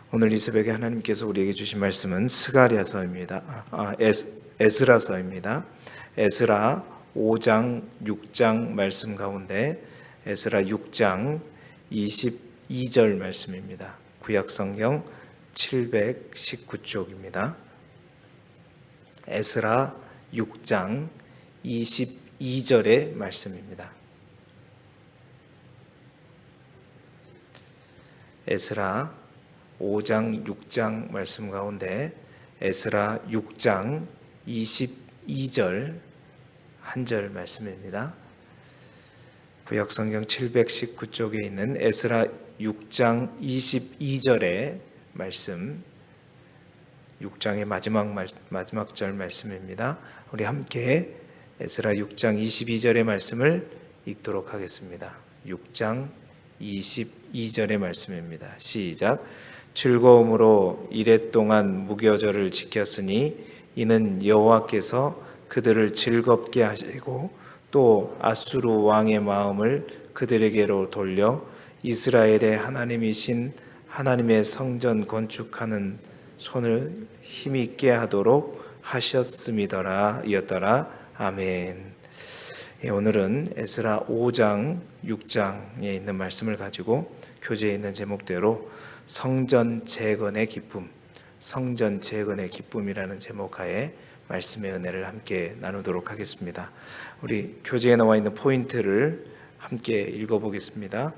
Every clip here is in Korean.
오늘 이 새벽에 하나님께서 우리에게 주신 말씀은 스가랴서입니다. 에스라서입니다. 에스라 5장, 6장 말씀 가운데 에스라 6장 22절 말씀입니다. 구약성경 719쪽입니다. 에스라 6장 22절의 말씀입니다. 에스라 5장, 6장 말씀 가운데 에스라 6장 22절 한 절 말씀입니다. 구약성경 719쪽에 있는 에스라 6장 22절의 말씀, 6장의 마지막 절 말씀입니다. 우리 함께 에스라 6장 22절의 말씀을 읽도록 하겠습니다. 6장 22절의 말씀입니다. 시작. 즐거움으로 이랫동안 무교절을 지켰으니 이는 여호와께서 그들을 즐겁게 하시고 또 아수르 왕의 마음을 그들에게로 돌려 이스라엘의 하나님이신 하나님의 성전 건축하는 손을 힘있게 하도록 하셨음이더라 이었더라. 아멘. 오늘은 에스라 5장, 6장에 있는 말씀을 가지고 교재에 있는 제목대로 성전 재건의 기쁨, 성전 재건의 기쁨이라는 제목하에 말씀의 은혜를 함께 나누도록 하겠습니다. 우리 교재에 나와 있는 포인트를 함께 읽어보겠습니다.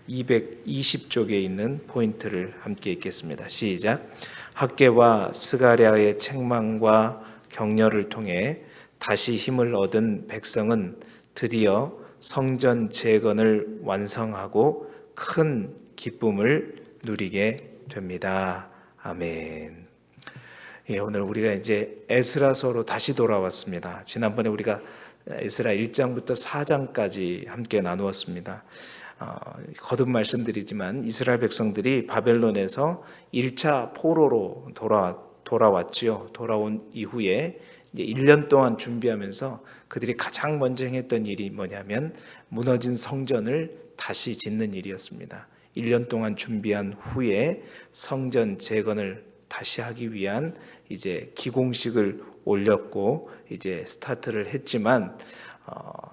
220쪽에 있는 포인트를 함께 읽겠습니다. 시작. 학개와 스가랴의 책망과 격려를 통해 다시 힘을 얻은 백성은 드디어 성전 재건을 완성하고 큰 기쁨을 누리게 됩니다. 아멘. 오늘 우리가 이제 에스라서로 다시 돌아왔습니다. 지난번에 우리가 에스라 1장부터 4장까지 함께 나누었습니다. 거듭 말씀드리지만 이스라엘 백성들이 바벨론에서 1차 포로로 돌아왔지요. 돌아온 이후에 이제 1년 동안 준비하면서 그들이 가장 먼저 행했던 일이 뭐냐면 무너진 성전을 다시 짓는 일이었습니다. 1년 동안 준비한 후에 성전 재건을 다시 하기 위한 이제 기공식을 올렸고 이제 스타트를 했지만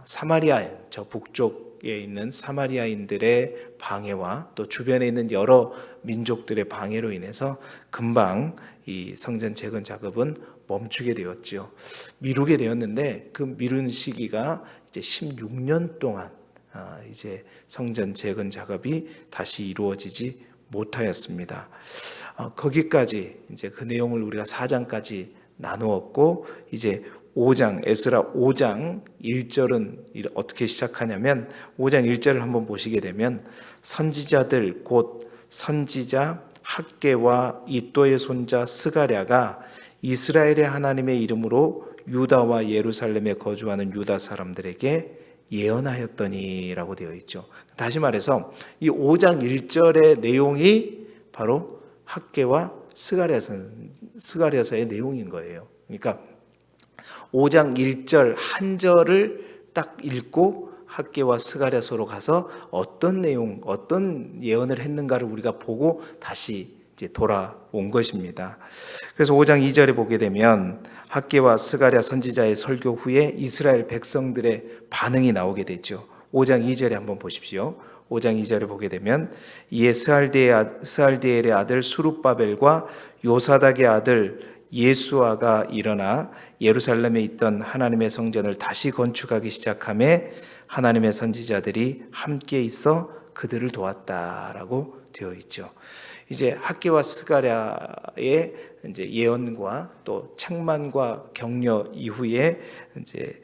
사마리아 저 북쪽에 있는 사마리아인들의 방해와 또 주변에 있는 여러 민족들의 방해로 인해서 금방 이 성전 재건 작업은 멈추게 되었죠. 미루게 되었는데 그 미룬 시기가 이제 16년 동안 이제 성전 재건 작업이 다시 이루어지지 못하였습니다. 거기까지 이제 그 내용을 우리가 4장까지 나누었고 이제 5장 에스라 5장 1절은 어떻게 시작하냐면 5장 1절을 한번 보시게 되면 선지자들 곧 선지자 학개와 이또의 손자 스가랴가 이스라엘의 하나님의 이름으로 유다와 예루살렘에 거주하는 유다 사람들에게 예언하였더니라고 되어 있죠. 다시 말해서 이 5장 1절의 내용이 바로 학개와 스가랴서의 내용인 거예요. 그러니까 5장 1절 한 절을 딱 읽고 학개와 스가랴서로 가서 어떤 내용, 어떤 예언을 했는가를 우리가 보고 다시 이제 돌아온 것입니다. 그래서 5장 2절에 보게 되면 학개와 스가랴 선지자의 설교 후에 이스라엘 백성들의 반응이 나오게 되죠. 5장 2절에 한번 보십시오. 5장 2절에 보게 되면 이에 스알디엘의 아들 수룹바벨과 요사닥의 아들 예수아가 일어나 예루살렘에 있던 하나님의 성전을 다시 건축하기 시작하며 하나님의 선지자들이 함께 있어 그들을 도왔다라고 되어 있죠. 이제 학개와 스가랴의 이제 예언과 또 책망과 격려 이후에 이제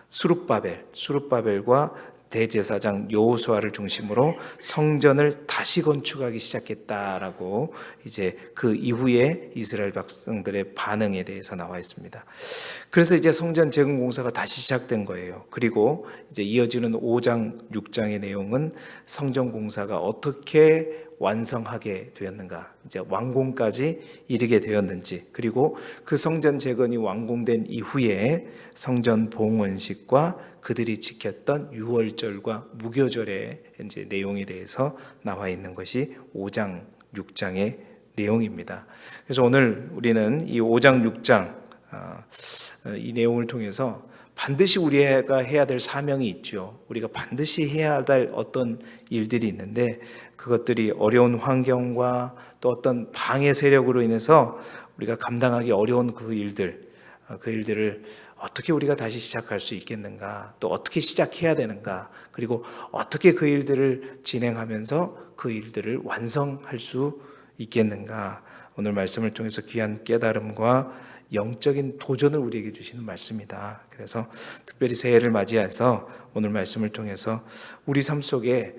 수룹바벨과 대제사장 여호수아를 중심으로 성전을 다시 건축하기 시작했다라고 이제 그 이후에 이스라엘 백성들의 반응에 대해서 나와 있습니다. 그래서 이제 성전 재건 공사가 다시 시작된 거예요. 그리고 이제 이어지는 5장, 6장의 내용은 성전 공사가 어떻게 완성하게 되었는가, 이제 완공까지 이르게 되었는지, 그리고 그 성전 재건이 완공된 이후에 성전 봉헌식과 그들이 지켰던 유월절과 무교절의 이제 내용에 대해서 나와 있는 것이 5장 6장의 내용입니다. 그래서 오늘 우리는 이 5장 6장 이 내용을 통해서 반드시 우리가 해야 될 사명이 있죠. 우리가 반드시 해야 될 어떤 일들이 있는데 그것들이 어려운 환경과 또 어떤 방해 세력으로 인해서 우리가 감당하기 어려운 그 일들을 어떻게 우리가 다시 시작할 수 있겠는가, 또 어떻게 시작해야 되는가, 그리고 어떻게 그 일들을 진행하면서 그 일들을 완성할 수 있겠는가. 오늘 말씀을 통해서 귀한 깨달음과 영적인 도전을 우리에게 주시는 말씀이다. 그래서 특별히 새해를 맞이해서 오늘 말씀을 통해서 우리 삶 속에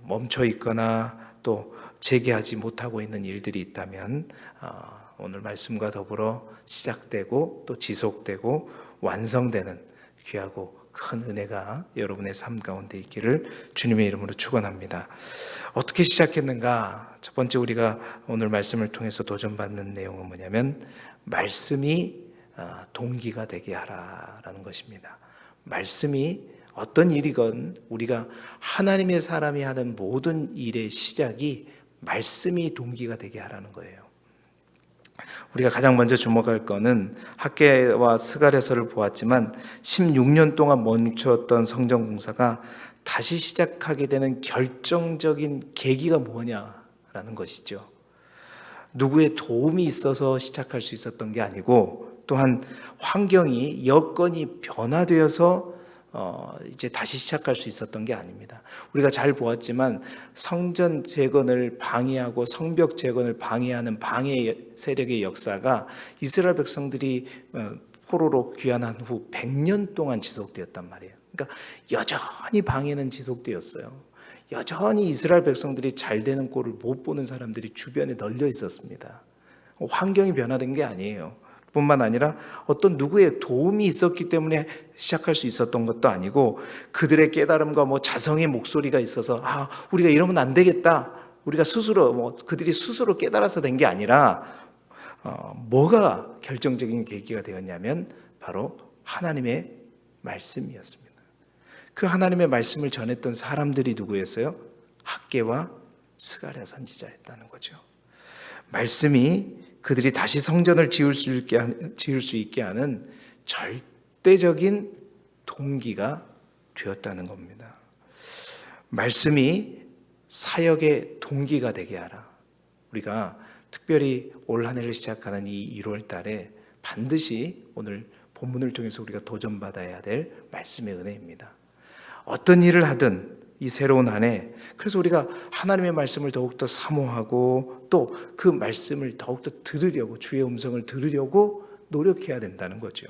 멈춰 있거나 또 재개하지 못하고 있는 일들이 있다면 오늘 말씀과 더불어 시작되고 또 지속되고 완성되는 귀하고 큰 은혜가 여러분의 삶 가운데 있기를 주님의 이름으로 축원합니다. 어떻게 시작했는가? 첫 번째 우리가 오늘 말씀을 통해서 도전받는 내용은 뭐냐면 말씀이 동기가 되게 하라라는 것입니다. 말씀이 어떤 일이건 우리가 하나님의 사람이 하는 모든 일의 시작이 말씀이 동기가 되게 하라는 거예요. 우리가 가장 먼저 주목할 것은 학개와 스가랴서를 보았지만 16년 동안 멈추었던 성전 공사가 다시 시작하게 되는 결정적인 계기가 뭐냐라는 것이죠. 누구의 도움이 있어서 시작할 수 있었던 게 아니고 또한 환경이 여건이 변화되어서 이제 다시 시작할 수 있었던 게 아닙니다. 우리가 잘 보았지만 성전 재건을 방해하고 성벽 재건을 방해하는 방해 세력의 역사가 이스라엘 백성들이 포로로 귀환한 후 100년 동안 지속되었단 말이에요. 그러니까 여전히 방해는 지속되었어요. 여전히 이스라엘 백성들이 잘 되는 꼴을 못 보는 사람들이 주변에 널려 있었습니다. 환경이 변화된 게 아니에요. 뿐만 아니라 어떤 누구의 도움이 있었기 때문에 시작할 수 있었던 것도 아니고 그들의 깨달음과 자성의 목소리가 있어서 우리가 이러면 안 되겠다. 우리가 스스로 그들이 스스로 깨달아서 된 게 아니라 뭐가 결정적인 계기가 되었냐면 바로 하나님의 말씀이었습니다. 그 하나님의 말씀을 전했던 사람들이 누구였어요? 학개와 스가랴 선지자였다는 거죠. 말씀이 그들이 다시 성전을 지을 수 있게 하는 절대적인 동기가 되었다는 겁니다. 말씀이 사역의 동기가 되게 하라. 우리가 특별히 올 한 해를 시작하는 이 1월 달에 반드시 오늘 본문을 통해서 우리가 도전받아야 될 말씀의 은혜입니다. 어떤 일을 하든 이 새로운 한 해, 그래서 우리가 하나님의 말씀을 더욱더 사모하고 또 그 말씀을 더욱더 들으려고, 주의 음성을 들으려고 노력해야 된다는 거죠.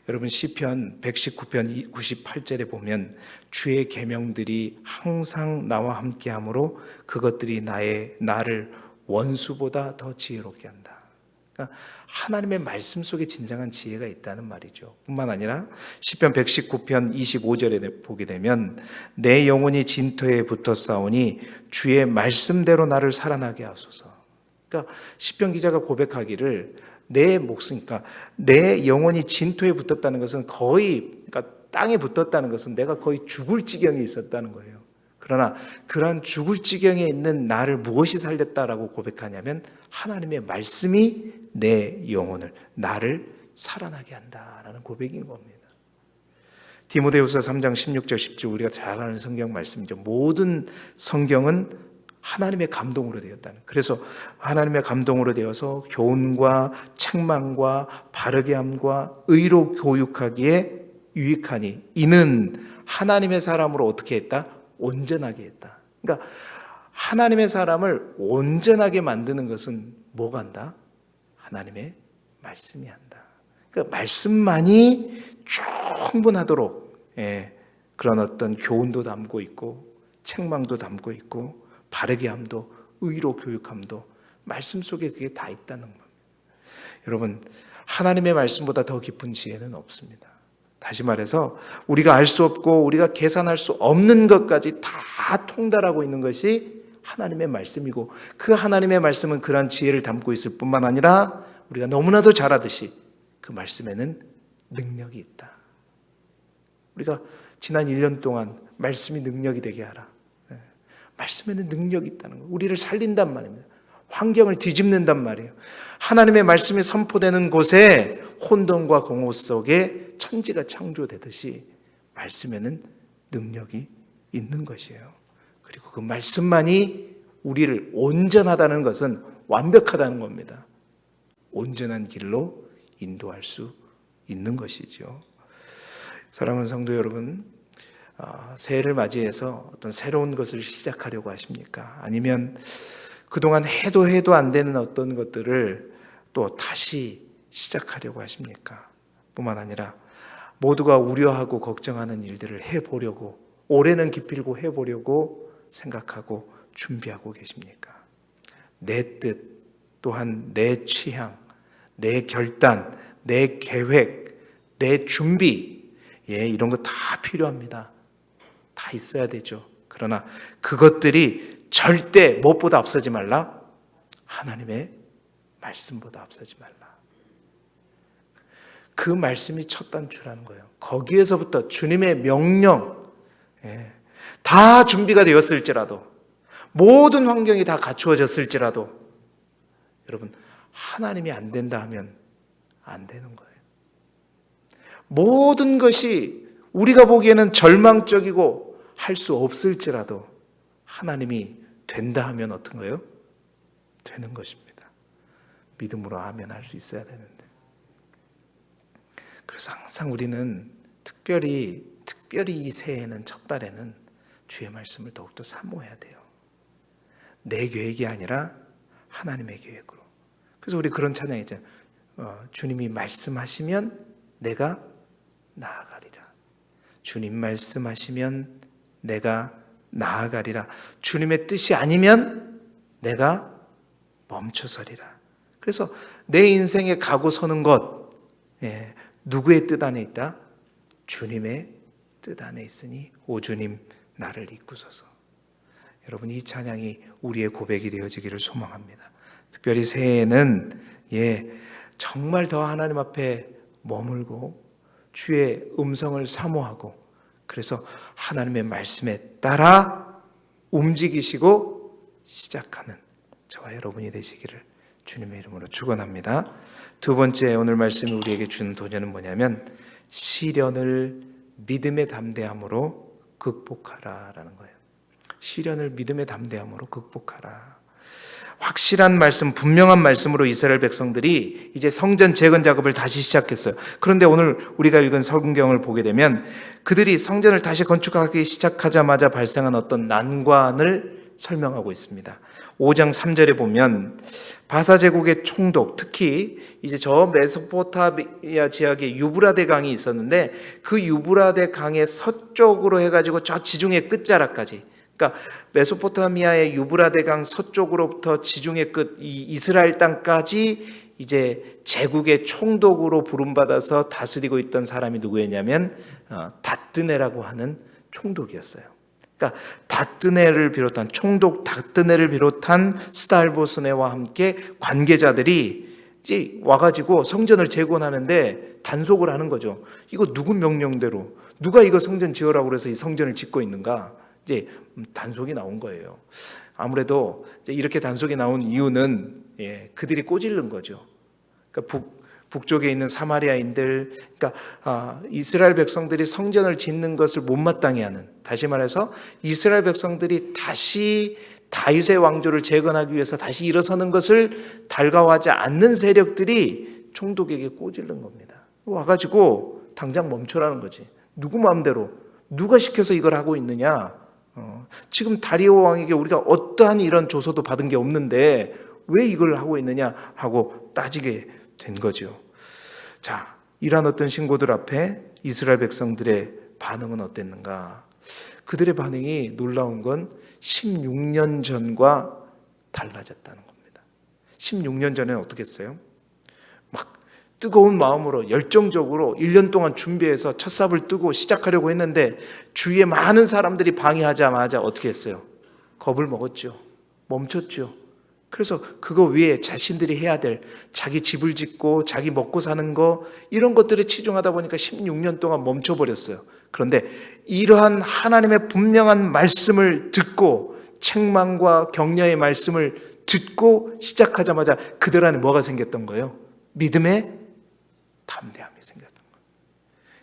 여러분 시편 119편 98절에 보면 주의 계명들이 항상 나와 함께하므로 그것들이 나를 원수보다 더 지혜롭게 한다. 그러니까 하나님의 말씀 속에 진정한 지혜가 있다는 말이죠. 뿐만 아니라 시편 119편 25절에 보게 되면 내 영혼이 진토에 붙어 싸우니 주의 말씀대로 나를 살아나게 하소서. 그러니까 시편 기자가 고백하기를 내 목숨, 그러니까 내 영혼이 진토에 붙었다는 것은 그러니까 땅에 붙었다는 것은 내가 거의 죽을 지경에 있었다는 거예요. 그러나 그러한 죽을 지경에 있는 나를 무엇이 살렸다라고 고백하냐면 하나님의 말씀이 내 영혼을, 나를 살아나게 한다라는 고백인 겁니다. 디모데후서 3장 16절 17절 우리가 잘 아는 성경 말씀이죠. 모든 성경은 하나님의 감동으로 되었다는. 그래서 하나님의 감동으로 되어서 교훈과 책망과 바르게 함과 의로 교육하기에 유익하니 이는 하나님의 사람으로 어떻게 했다? 온전하게 했다. 그러니까 하나님의 사람을 온전하게 만드는 것은 뭐가 한다? 하나님의 말씀이 한다. 그러니까 말씀만이 충분하도록 그런 어떤 교훈도 담고 있고 책망도 담고 있고 바르게 함도 의로 교육함도 말씀 속에 그게 다 있다는 겁니다. 여러분 하나님의 말씀보다 더 깊은 지혜는 없습니다. 다시 말해서 우리가 알 수 없고 우리가 계산할 수 없는 것까지 다 통달하고 있는 것이 하나님의 말씀이고 그 하나님의 말씀은 그러한 지혜를 담고 있을 뿐만 아니라 우리가 너무나도 잘 아듯이 그 말씀에는 능력이 있다. 우리가 지난 1년 동안 말씀이 능력이 되게 하라. 말씀에는 능력이 있다는 거예요. 우리를 살린단 말입니다. 환경을 뒤집는단 말이에요. 하나님의 말씀이 선포되는 곳에 혼돈과 공허 속에 천지가 창조되듯이 말씀에는 능력이 있는 것이에요. 그리고 그 말씀만이 우리를 온전하다는 것은 완벽하다는 겁니다. 온전한 길로 인도할 수 있는 것이죠. 사랑하는 성도 여러분, 새해를 맞이해서 어떤 새로운 것을 시작하려고 하십니까? 아니면 그동안 해도 안 되는 어떤 것들을 또 다시 시작하려고 하십니까? 뿐만 아니라 모두가 우려하고 걱정하는 일들을 해보려고, 올해는 기필고 해보려고 생각하고 준비하고 계십니까? 내 뜻, 또한 내 취향, 내 결단, 내 계획, 내 준비, 이런 거 다 필요합니다. 다 있어야 되죠. 그러나 그것들이 절대 무엇보다 앞서지 말라? 하나님의 말씀보다 앞서지 말라. 그 말씀이 첫 단추라는 거예요. 거기에서부터 주님의 명령, 다 준비가 되었을지라도, 모든 환경이 다 갖추어졌을지라도, 여러분, 하나님이 안 된다 하면 안 되는 거예요. 모든 것이 우리가 보기에는 절망적이고 할 수 없을지라도 하나님이 된다 하면 어떤 거예요? 되는 것입니다. 믿음으로 하면 할 수 있어야 되는데. 그래서 항상 우리는 특별히 이 새해에는, 첫 달에는 주의 말씀을 더욱더 사모해야 돼요. 내 계획이 아니라 하나님의 계획으로. 그래서 우리 그런 찬양이 있잖아요. 주님이 말씀하시면 내가 나아가리라. 주님 말씀하시면 내가 나아가리라. 주님의 뜻이 아니면 내가 멈춰서리라. 그래서 내 인생에 가고 서는 것, 누구의 뜻 안에 있다? 주님의 뜻 안에 있으니 오 주님 나를 이끄소서. 여러분, 이 찬양이 우리의 고백이 되어지기를 소망합니다. 특별히 새해에는 정말 더 하나님 앞에 머물고 주의 음성을 사모하고, 그래서 하나님의 말씀에 따라 움직이시고 시작하는 저와 여러분이 되시기를 주님의 이름으로 축원합니다. 두 번째, 오늘 말씀이 우리에게 주는 도전은 뭐냐면 시련을 믿음의 담대함으로 극복하라라는 거예요. 시련을 믿음의 담대함으로 극복하라. 확실한 말씀, 분명한 말씀으로 이스라엘 백성들이 이제 성전 재건 작업을 다시 시작했어요. 그런데 오늘 우리가 읽은 성경을 보게 되면 그들이 성전을 다시 건축하기 시작하자마자 발생한 어떤 난관을 설명하고 있습니다. 5장 3절에 보면 바사 제국의 총독, 특히 이제 저 메소포타미아 지역에 유브라데 강이 있었는데 그 유브라데 강의 서쪽으로 해가지고 저 지중해 끝자락까지, 그러니까 메소포타미아의 유브라데 강 서쪽으로부터 지중해 끝 이 이스라엘 땅까지 이제 제국의 총독으로 부름받아서 다스리고 있던 사람이 누구였냐면 다뜨네라고 하는 총독이었어요. 그러니까 다뜨네를 비롯한 총독 다뜨네를 비롯한 스달보스네와 함께 관계자들이 이제 와가지고 성전을 재건하는데 단속을 하는 거죠. 이거 누구 명령대로 누가 이거 성전 지으라고 그래서 이 성전을 짓고 있는가? 이제 단속이 나온 거예요. 아무래도 이렇게 단속이 나온 이유는 그들이 꼬질른 거죠. 그러니까 북쪽에 있는 사마리아인들, 그러니까 이스라엘 백성들이 성전을 짓는 것을 못마땅해 하는, 다시 말해서 이스라엘 백성들이 다시 다윗의 왕조를 재건하기 위해서 다시 일어서는 것을 달가워하지 않는 세력들이 총독에게 꼬질른 겁니다. 와가지고 당장 멈춰라는 거지. 누구 마음대로, 누가 시켜서 이걸 하고 있느냐? 지금 다리오 왕에게 우리가 어떠한 이런 조서도 받은 게 없는데 왜 이걸 하고 있느냐 하고 따지게 된 거죠. 자, 이러한 어떤 신고들 앞에 이스라엘 백성들의 반응은 어땠는가? 그들의 반응이 놀라운 건 16년 전과 달라졌다는 겁니다. 16년 전에는 어떻게 했어요? 막 뜨거운 마음으로 열정적으로 1년 동안 준비해서 첫삽을 뜨고 시작하려고 했는데 주위에 많은 사람들이 방해하자마자 어떻게 했어요? 겁을 먹었죠. 멈췄죠. 그래서 그거 위에 자신들이 해야 될 자기 집을 짓고 자기 먹고 사는 거, 이런 것들에 치중하다 보니까 16년 동안 멈춰버렸어요. 그런데 이러한 하나님의 분명한 말씀을 듣고 책망과 격려의 말씀을 듣고 시작하자마자 그들 안에 뭐가 생겼던 거예요? 믿음의 담대함이 생겼던 거예요.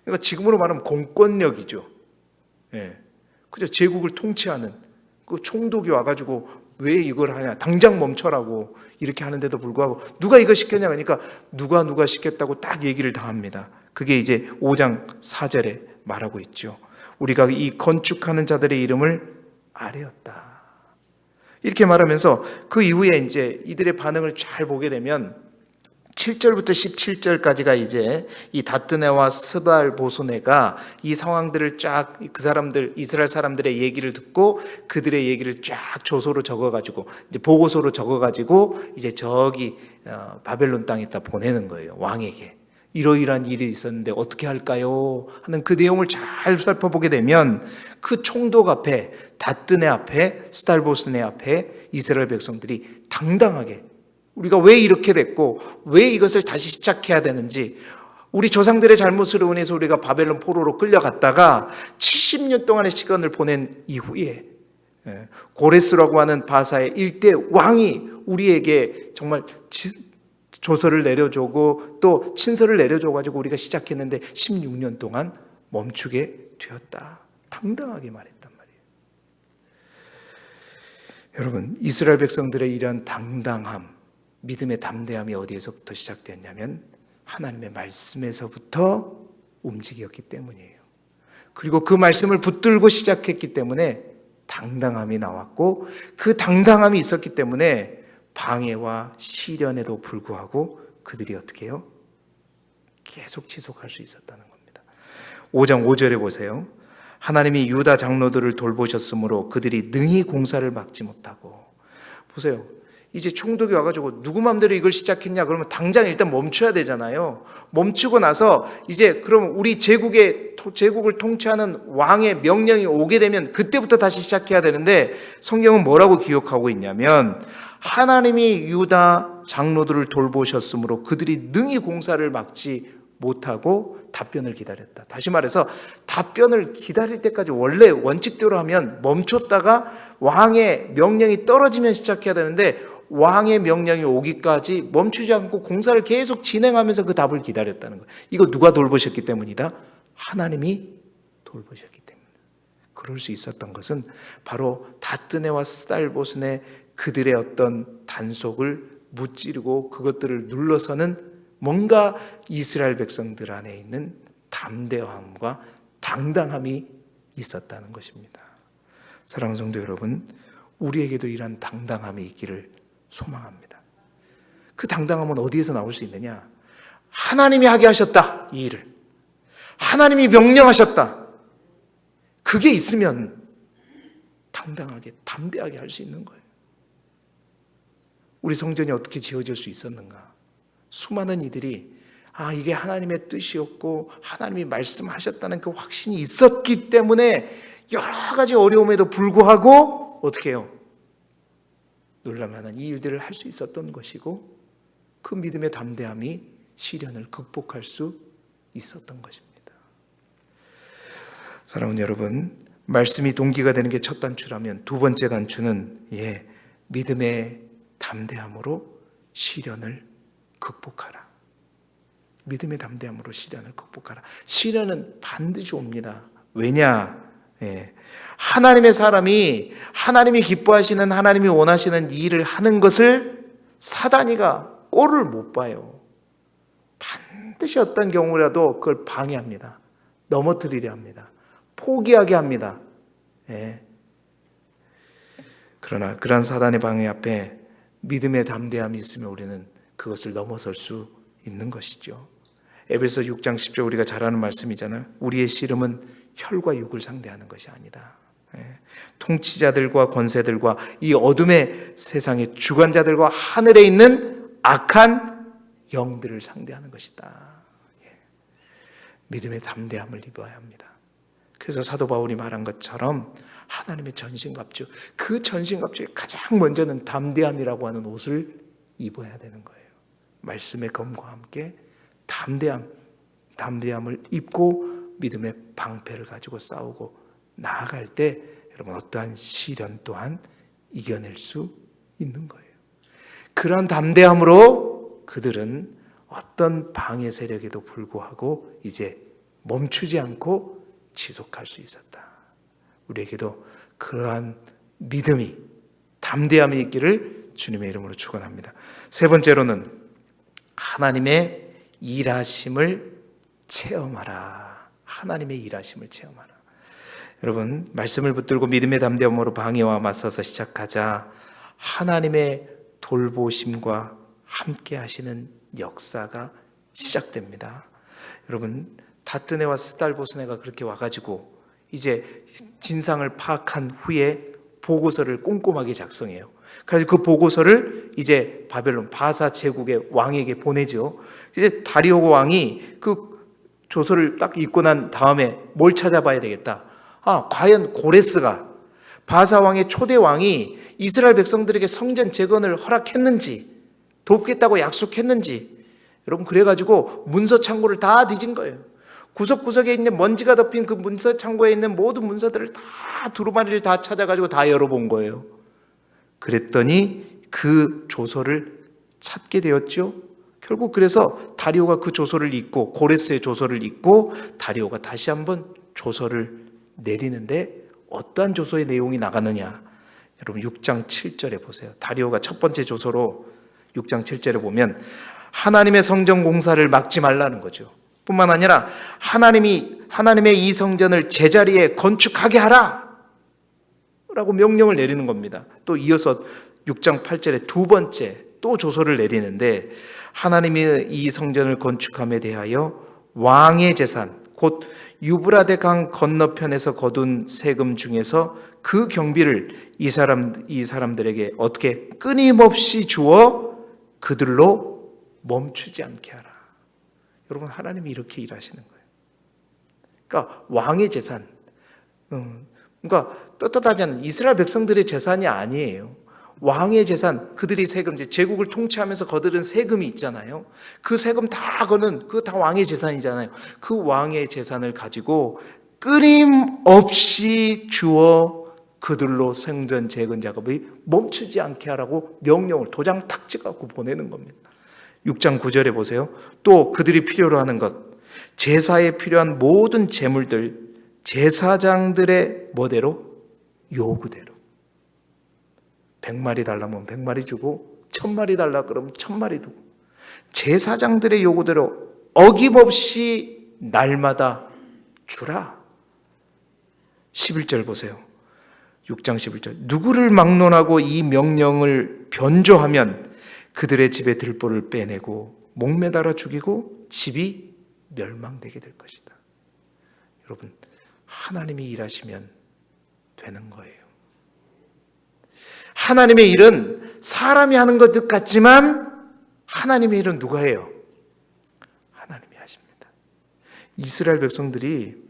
그러니까 지금으로 말하면 공권력이죠. 예. 그죠? 제국을 통치하는 그 총독이 와가지고 왜 이걸 하냐? 당장 멈춰라고 이렇게 하는데도 불구하고 누가 이거 시켰냐? 그러니까 누가 시켰다고 딱 얘기를 다 합니다. 그게 이제 5장 4절에 말하고 있죠. 우리가 이 건축하는 자들의 이름을 아뢰었다. 이렇게 말하면서 그 이후에 이제 이들의 반응을 잘 보게 되면 7절부터 17절까지가 이제 이 다뜨네와 스발보소네가 이 상황들을 쫙 그 사람들 이스라엘 사람들의 얘기를 듣고 그들의 얘기를 쫙 조서로 적어가지고 이제 보고서로 적어가지고 이제 저기 바벨론 땅에다 보내는 거예요. 왕에게. 이러이러한 일이 있었는데 어떻게 할까요? 하는 그 내용을 잘 살펴보게 되면 그 총독 앞에 다뜨네 앞에 스발보소네 앞에 이스라엘 백성들이 당당하게 우리가 왜 이렇게 됐고 왜 이것을 다시 시작해야 되는지 우리 조상들의 잘못으로 인해서 우리가 바벨론 포로로 끌려갔다가 70년 동안의 시간을 보낸 이후에 고레스라고 하는 바사의 일대 왕이 우리에게 정말 조서를 내려주고 또 친서를 내려줘가지고 우리가 시작했는데 16년 동안 멈추게 되었다. 당당하게 말했단 말이에요. 여러분, 이스라엘 백성들의 이러한 당당함, 믿음의 담대함이 어디에서부터 시작됐냐면 하나님의 말씀에서부터 움직였기 때문이에요. 그리고 그 말씀을 붙들고 시작했기 때문에 당당함이 나왔고 그 당당함이 있었기 때문에 방해와 시련에도 불구하고 그들이 어떻게 해요? 계속 지속할 수 있었다는 겁니다. 5장 5절에 보세요. 하나님이 유다 장로들을 돌보셨으므로 그들이 능히 공사를 막지 못하고. 보세요. 이제 총독이 와가지고 누구 맘대로 이걸 시작했냐 그러면 당장 일단 멈춰야 되잖아요. 멈추고 나서 이제 그럼 우리 제국을 통치하는 왕의 명령이 오게 되면 그때부터 다시 시작해야 되는데 성경은 뭐라고 기록하고 있냐면 하나님이 유다 장로들을 돌보셨으므로 그들이 능히 공사를 막지 못하고 답변을 기다렸다. 다시 말해서 답변을 기다릴 때까지 원래 원칙대로 하면 멈췄다가 왕의 명령이 떨어지면 시작해야 되는데 왕의 명령이 오기까지 멈추지 않고 공사를 계속 진행하면서 그 답을 기다렸다는 거예요. 이거 누가 돌보셨기 때문이다? 하나님이 돌보셨기 때문이다. 그럴 수 있었던 것은 바로 다뜨네와 스발보소네 그들의 어떤 단속을 무찌르고 그것들을 눌러서는 뭔가 이스라엘 백성들 안에 있는 담대함과 당당함이 있었다는 것입니다. 사랑하는 성도 여러분, 우리에게도 이러한 당당함이 있기를 소망합니다. 그 당당함은 어디에서 나올 수 있느냐? 하나님이 하게 하셨다, 이 일을. 하나님이 명령하셨다. 그게 있으면 당당하게, 담대하게 할 수 있는 거예요. 우리 성전이 어떻게 지어질 수 있었는가? 수많은 이들이 이게 하나님의 뜻이었고 하나님이 말씀하셨다는 그 확신이 있었기 때문에 여러 가지 어려움에도 불구하고 어떻게 해요? 놀랄만한 이 일들을 할 수 있었던 것이고 그 믿음의 담대함이 시련을 극복할 수 있었던 것입니다. 사랑하는 여러분, 말씀이 동기가 되는 게 첫 단추라면 두 번째 단추는 믿음의 담대함으로 시련을 극복하라. 믿음의 담대함으로 시련을 극복하라. 시련은 반드시 옵니다. 왜냐? 하나님의 사람이 하나님이 기뻐하시는 하나님이 원하시는 일을 하는 것을 사단이가 꼴을 못 봐요. 반드시 어떤 경우라도 그걸 방해합니다. 넘어뜨리려 합니다. 포기하게 합니다. 그러나 그러한 사단의 방해 앞에 믿음의 담대함이 있으면 우리는 그것을 넘어설 수 있는 것이죠. 에베소 6장 10절 우리가 잘 아는 말씀이잖아요. 우리의 씨름은 혈과 육을 상대하는 것이 아니다. 통치자들과 권세들과 이 어둠의 세상의 주관자들과 하늘에 있는 악한 영들을 상대하는 것이다. 믿음의 담대함을 입어야 합니다. 그래서 사도 바울이 말한 것처럼 하나님의 전신갑주, 그 전신갑주의 가장 먼저는 담대함이라고 하는 옷을 입어야 되는 거예요. 말씀의 검과 함께 담대함을 입고 믿음의 방패를 가지고 싸우고 나아갈 때 여러분 어떠한 시련 또한 이겨낼 수 있는 거예요. 그러한 담대함으로 그들은 어떤 방해 세력에도 불구하고 이제 멈추지 않고 지속할 수 있었다. 우리에게도 그러한 믿음이, 담대함이 있기를 주님의 이름으로 축원합니다. 세 번째로는 하나님의 일하심을 체험하라. 하나님의 일하심을 체험하라. 여러분, 말씀을 붙들고 믿음의 담대함으로 방해와 맞서서 시작하자 하나님의 돌보심과 함께 하시는 역사가 시작됩니다. 여러분, 다뜨네와 스달보스네가 그렇게 와가지고 이제 진상을 파악한 후에 보고서를 꼼꼼하게 작성해요. 그래서 그 보고서를 이제 바벨론 바사 제국의 왕에게 보내죠. 이제 다리오 왕이 그 조서를 딱 읽고 난 다음에 뭘 찾아봐야 되겠다. 과연 고레스가 바사 왕의 초대 왕이 이스라엘 백성들에게 성전 재건을 허락했는지, 돕겠다고 약속했는지, 여러분, 그래가지고 문서 창고를 다 뒤진 거예요. 구석구석에 있는 먼지가 덮인 그 문서 창고에 있는 모든 문서들을 다 두루마리를 다 찾아가지고 다 열어본 거예요. 그랬더니 그 조서를 찾게 되었죠. 결국 그래서 다리오가 그 조서를 읽고, 고레스의 조서를 읽고 다리오가 다시 한번 조서를 내리는데 어떠한 조서의 내용이 나가느냐. 여러분 6장 7절에 보세요. 다리오가 첫 번째 조서로 6장 7절에 보면 하나님의 성전 공사를 막지 말라는 거죠. 뿐만 아니라 하나님의 이 성전을 제자리에 건축하게 하라 라고 명령을 내리는 겁니다. 또 이어서 6장 8절에 두 번째 또 조서를 내리는데 하나님이 이 성전을 건축함에 대하여 왕의 재산 곧 유브라데 강 건너편에서 거둔 세금 중에서 그 경비를 이 사람들에게 어떻게 끊임없이 주어 그들로 멈추지 않게 하라. 여러분, 하나님이 이렇게 일하시는 거예요. 그러니까 왕의 재산, 그러니까 떳떳하지 않은 이스라엘 백성들의 재산이 아니에요. 왕의 재산, 그들이 세금, 제국을 통치하면서 거두는 세금이 있잖아요. 그 세금 다 그거 다 왕의 재산이잖아요. 그 왕의 재산을 가지고 끊임없이 주어 그들로 성전 재건 작업이 멈추지 않게 하라고 명령을 도장 탁 찍어갖고 보내는 겁니다. 6장 9절에 보세요. 또 그들이 필요로 하는 것, 제사에 필요한 모든 제물들, 제사장들의 뭐대로? 요구대로. 100마리 달라면 100마리 주고 1000마리 달라 그러면 1000마리 두고 제사장들의 요구대로 어김없이 날마다 주라. 11절 보세요. 6장 11절. 누구를 막론하고 이 명령을 변조하면 그들의 집에 들보를 빼내고 목매달아 죽이고 집이 멸망되게 될 것이다. 여러분, 하나님이 일하시면 되는 거예요. 하나님의 일은 사람이 하는 것 같지만 하나님의 일은 누가 해요? 하나님이 하십니다. 이스라엘 백성들이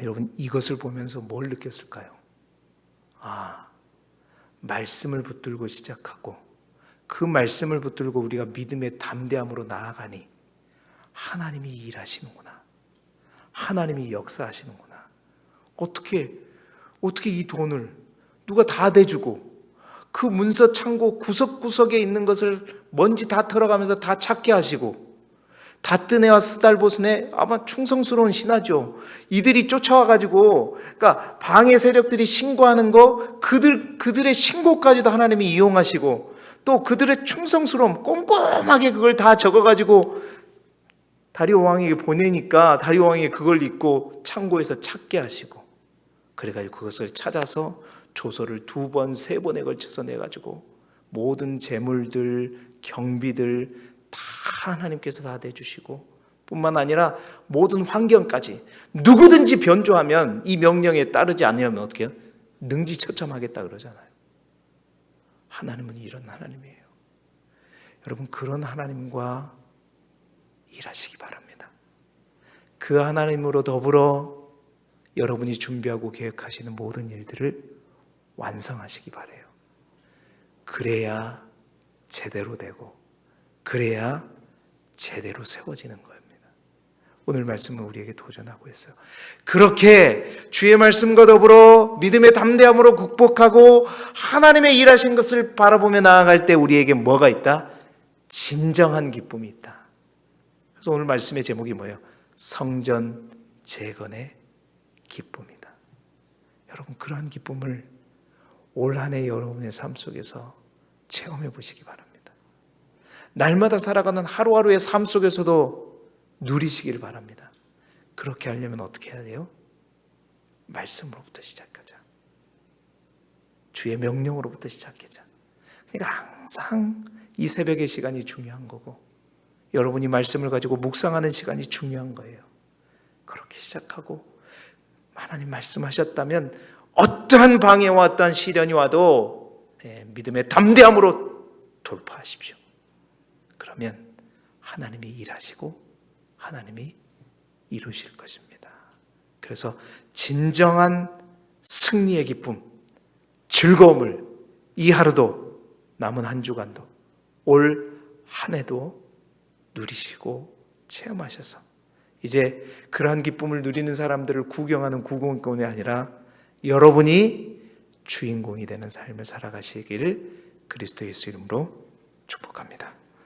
여러분 이것을 보면서 뭘 느꼈을까요? 말씀을 붙들고 시작하고 그 말씀을 붙들고 우리가 믿음의 담대함으로 나아가니 하나님이 일하시는구나. 하나님이 역사하시는구나. 어떻게 이 돈을 누가 다 대주고 그 문서 창고 구석구석에 있는 것을 먼지 다 털어가면서 다 찾게 하시고 다뜨네와 스달보스네 아마 충성스러운 신하죠. 이들이 쫓아와가지고 그러니까 방해 세력들이 신고하는 거 그들의 신고까지도 하나님이 이용하시고 또 그들의 충성스러움 꼼꼼하게 그걸 다 적어가지고 다리오 왕에게 보내니까 다리오 왕이 그걸 읽고 창고에서 찾게 하시고 그래가지고 그것을 찾아서 조서를 2번, 3번에 걸쳐서 내가지고 모든 재물들, 경비들 다 하나님께서 다 대주시고 뿐만 아니라 모든 환경까지 누구든지 변조하면 이 명령에 따르지 않으면 어떻게 해요? 능지처참하겠다 그러잖아요. 하나님은 이런 하나님이에요. 여러분, 그런 하나님과 일하시기 바랍니다. 그 하나님으로 더불어 여러분이 준비하고 계획하시는 모든 일들을 완성하시기 바라요. 그래야 제대로 되고 그래야 제대로 세워지는 겁니다. 오늘 말씀은 우리에게 도전하고 있어요. 그렇게 주의 말씀과 더불어 믿음의 담대함으로 극복하고 하나님의 일하신 것을 바라보며 나아갈 때 우리에게 뭐가 있다? 진정한 기쁨이 있다. 그래서 오늘 말씀의 제목이 뭐예요? 성전 재건의 기쁨이다. 여러분, 그러한 기쁨을 올 한 해 여러분의 삶 속에서 체험해 보시기 바랍니다. 날마다 살아가는 하루하루의 삶 속에서도 누리시길 바랍니다. 그렇게 하려면 어떻게 해야 돼요? 말씀으로부터 시작하자. 주의 명령으로부터 시작하자. 그러니까 항상 이 새벽의 시간이 중요한 거고, 여러분이 말씀을 가지고 묵상하는 시간이 중요한 거예요. 그렇게 시작하고 하나님 말씀하셨다면 어떠한 방해와 어떠한 시련이 와도 믿음의 담대함으로 돌파하십시오. 그러면 하나님이 일하시고 하나님이 이루실 것입니다. 그래서 진정한 승리의 기쁨, 즐거움을 이 하루도, 남은 한 주간도, 올 한 해도 누리시고 체험하셔서 이제 그러한 기쁨을 누리는 사람들을 구경하는 구경꾼이 아니라 여러분이 주인공이 되는 삶을 살아가시길 그리스도 예수 이름으로 축복합니다.